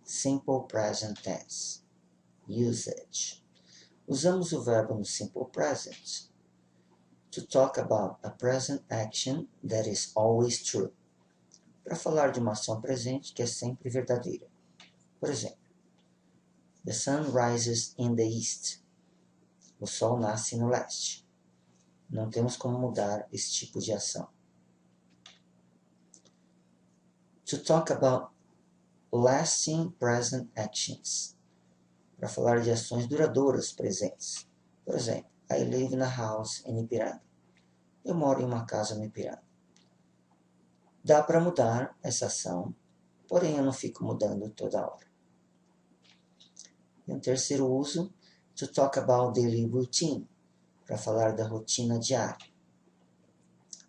Simple Present Tense. Usage. Usamos o verbo no Simple Present to talk about a present action that is always true. Para falar de uma ação presente que é sempre verdadeira. Por exemplo, the sun rises in the east. O sol nasce no leste. Não temos como mudar esse tipo de ação. To talk about lasting present actions. Para falar de ações duradouras presentes. Por exemplo, I live in a house in Ipiranga. Eu moro em uma casa no Ipiranga. Dá para mudar essa ação, porém eu não fico mudando toda hora. E um terceiro uso, to talk about daily routine. Para falar da rotina diária.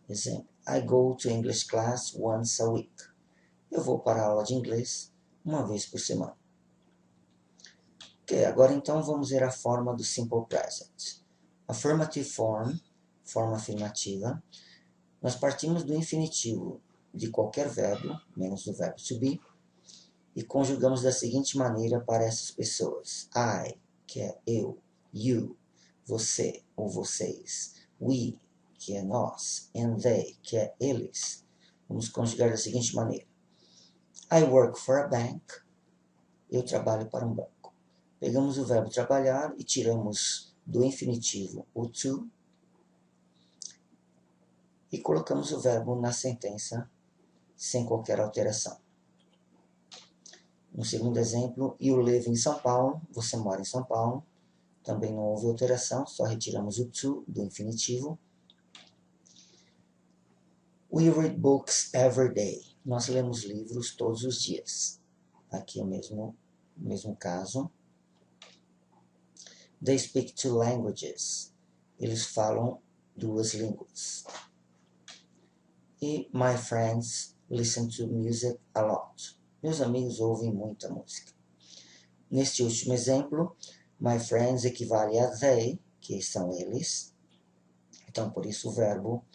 Exemplo, I go to English class once a week. Eu vou para a aula de inglês uma vez por semana. Ok, agora então vamos ver a forma do Simple Present. Affirmative form, forma afirmativa. Nós partimos do infinitivo de qualquer verbo, menos do verbo to be, e conjugamos da seguinte maneira para essas pessoas. I, que é eu, you, você ou vocês, we, que é nós, and they, que é eles. Vamos conjugar da seguinte maneira. I work for a bank. Eu trabalho para um banco. Pegamos o verbo trabalhar e tiramos do infinitivo o to e colocamos o verbo na sentença sem qualquer alteração. No segundo exemplo, you live em São Paulo. Você mora em São Paulo. Também não houve alteração, só retiramos o to do infinitivo. We read books every day. Nós lemos livros todos os dias. Aqui é o mesmo caso. They speak two languages. Eles falam duas línguas. E my friends listen to music a lot. Meus amigos ouvem muita música. Neste último exemplo, my friends equivale a they, que são eles. Então, por isso o verbo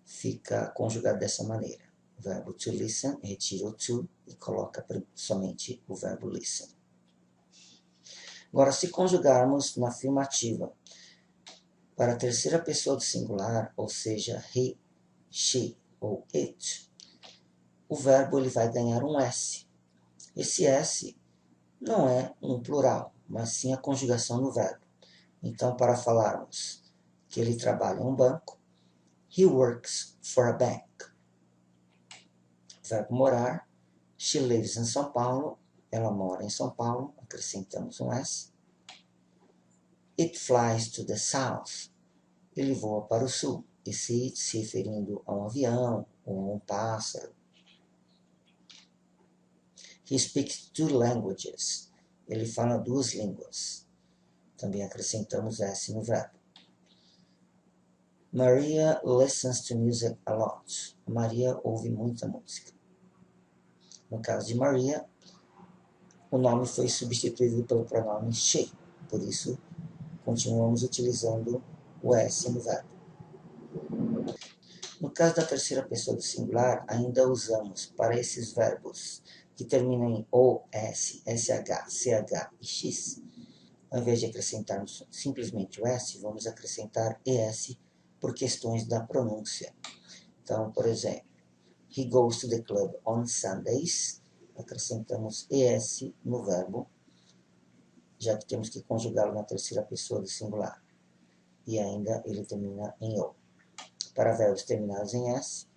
fica conjugado dessa maneira. O verbo to listen, retira o to e coloca somente o verbo listen. Agora, se conjugarmos na afirmativa para a terceira pessoa do singular, ou seja, he, she ou it, o verbo ele vai ganhar um S. Esse S não é um plural, mas sim a conjugação do verbo. Então, para falarmos que ele trabalha em um banco, he works for a bank. Verbo morar, she lives in São Paulo, ela mora em São Paulo, acrescentamos um S. It flies to the south, ele voa para o sul. Esse it se referindo a um avião ou a um pássaro. He speaks two languages, ele fala duas línguas. Também acrescentamos S no verbo. Maria listens to music a lot. Maria ouve muita música. No caso de Maria, o nome foi substituído pelo pronome she. Por isso, continuamos utilizando o S no verbo. No caso da terceira pessoa do singular, ainda usamos para esses verbos que terminam em O, S, SH, CH e X. Ao invés de acrescentarmos simplesmente o S, vamos acrescentar ES por questões da pronúncia. Então, por exemplo, he goes to the club on Sundays. Acrescentamos ES no verbo, já que temos que conjugá-lo na terceira pessoa do singular. E ainda ele termina em O. Para verbos terminados em S,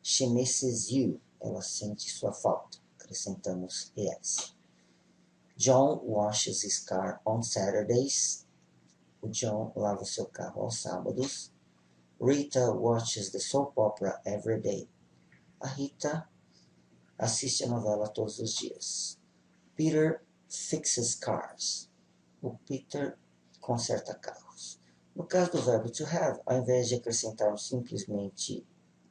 she misses you. Ela sente sua falta. Acrescentamos ES. John washes his car on Saturdays. O John lava o seu carro aos sábados. Rita watches the soap opera every day. A Rita assiste a novela todos os dias. Peter fixes cars. O Peter conserta carros. No caso do verbo to have, ao invés de acrescentarmos simplesmente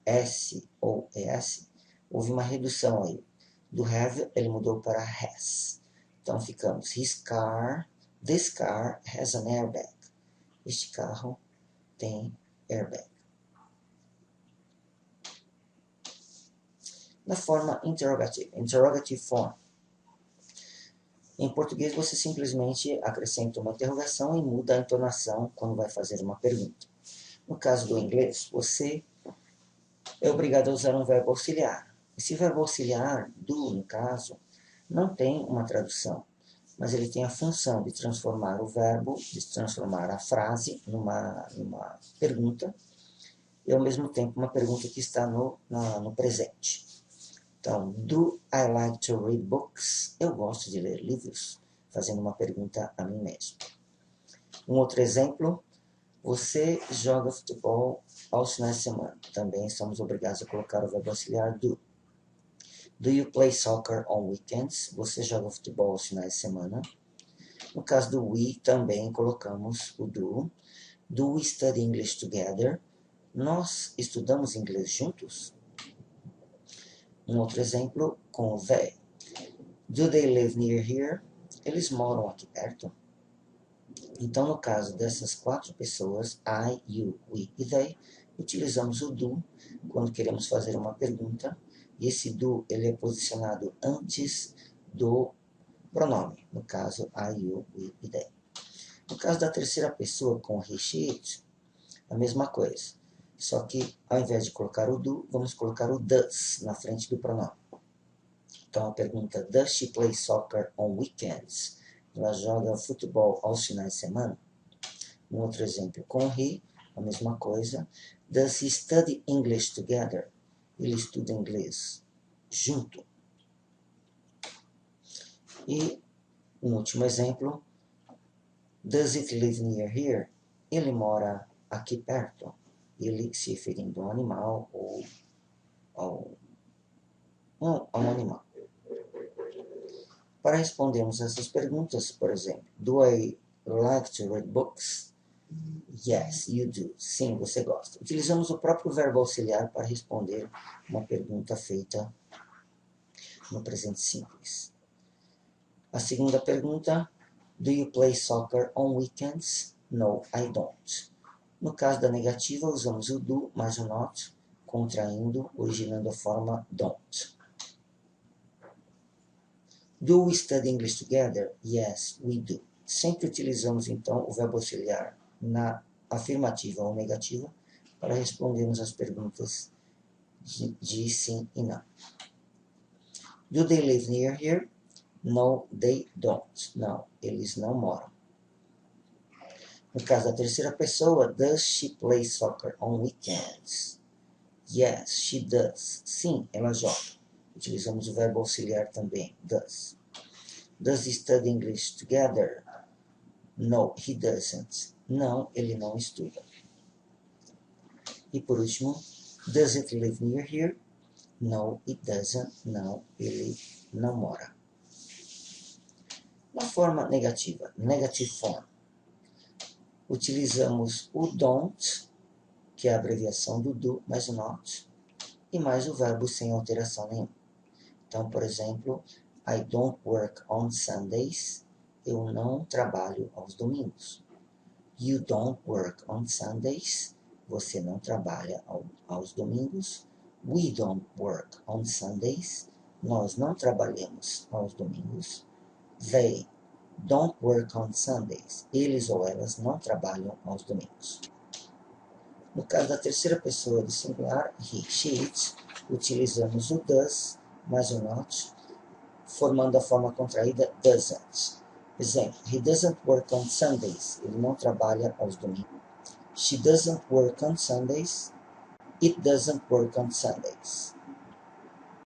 S ou ES, houve uma redução aí. Do have, ele mudou para has. Então, ficamos, this car has an airbag. Este carro tem airbag. Na forma interrogative form, Em português, você simplesmente acrescenta uma interrogação e muda a entonação quando vai fazer uma pergunta. No caso do inglês, você é obrigado a usar um verbo auxiliar. Esse verbo auxiliar, do, no caso, não tem uma tradução, mas ele tem a função de transformar o verbo, de transformar a frase numa pergunta, e ao mesmo tempo uma pergunta que está no presente. Então, do I like to read books? Eu gosto de ler livros, fazendo uma pergunta a mim mesmo. Um outro exemplo, você joga futebol aos finais de semana. Também somos obrigados a colocar o verbo auxiliar do. Do you play soccer on weekends? Você joga futebol aos finais de semana. No caso do we, também colocamos o do. Do we study English together? Nós estudamos inglês juntos? Um outro exemplo com o they. Do they live near here? Eles moram aqui perto? Então, no caso dessas 4 pessoas, I, you, we e they, utilizamos o do quando queremos fazer uma pergunta, e esse do ele é posicionado antes do pronome, no caso I, you, we e they. No caso da terceira pessoa com he, she, it, a mesma coisa, só que ao invés de colocar o do, vamos colocar o does na frente do pronome. Então a pergunta, does she play soccer on weekends? Ela joga futebol aos finais de semana? Um outro exemplo com he, a mesma coisa. Does he study English together? Ele estuda inglês junto. E um último exemplo. Does it live near here? Ele mora aqui perto. Ele se referindo a um animal ou a um animal. Para respondermos essas perguntas, por exemplo, do I like to read books? Yes, you do. Sim, você gosta. Utilizamos o próprio verbo auxiliar para responder uma pergunta feita no presente simples. A segunda pergunta, do you play soccer on weekends? No, I don't. No caso da negativa, usamos o do mais o not, contraindo, originando a forma don't. Do we study English together? Yes, we do. Sempre utilizamos, então, o verbo auxiliar na afirmativa ou negativa para respondermos as perguntas de sim e não. Do they live near here? No, they don't. Não, eles não moram. No caso da terceira pessoa, does she play soccer on weekends? Yes, she does. Sim, ela joga. Utilizamos o verbo auxiliar também, does. Does he study English together? No, he doesn't. Não, ele não estuda. E por último, does it live near here? No, it doesn't. Não, ele não mora. Na forma negativa, negative form, utilizamos o don't, que é a abreviação do do, mais o not, e mais o verbo sem alteração nenhuma. Então, por exemplo, I don't work on Sundays. Eu não trabalho aos domingos. You don't work on Sundays. Você não trabalha aos domingos. We don't work on Sundays. Nós não trabalhamos aos domingos. They don't work on Sundays. Eles ou elas não trabalham aos domingos. No caso da terceira pessoa do singular, he, she, it, utilizamos o does mais o not, formando a forma contraída doesn't. Exemplo, he doesn't work on Sundays. Ele não trabalha aos domingos. She doesn't work on Sundays. It doesn't work on Sundays.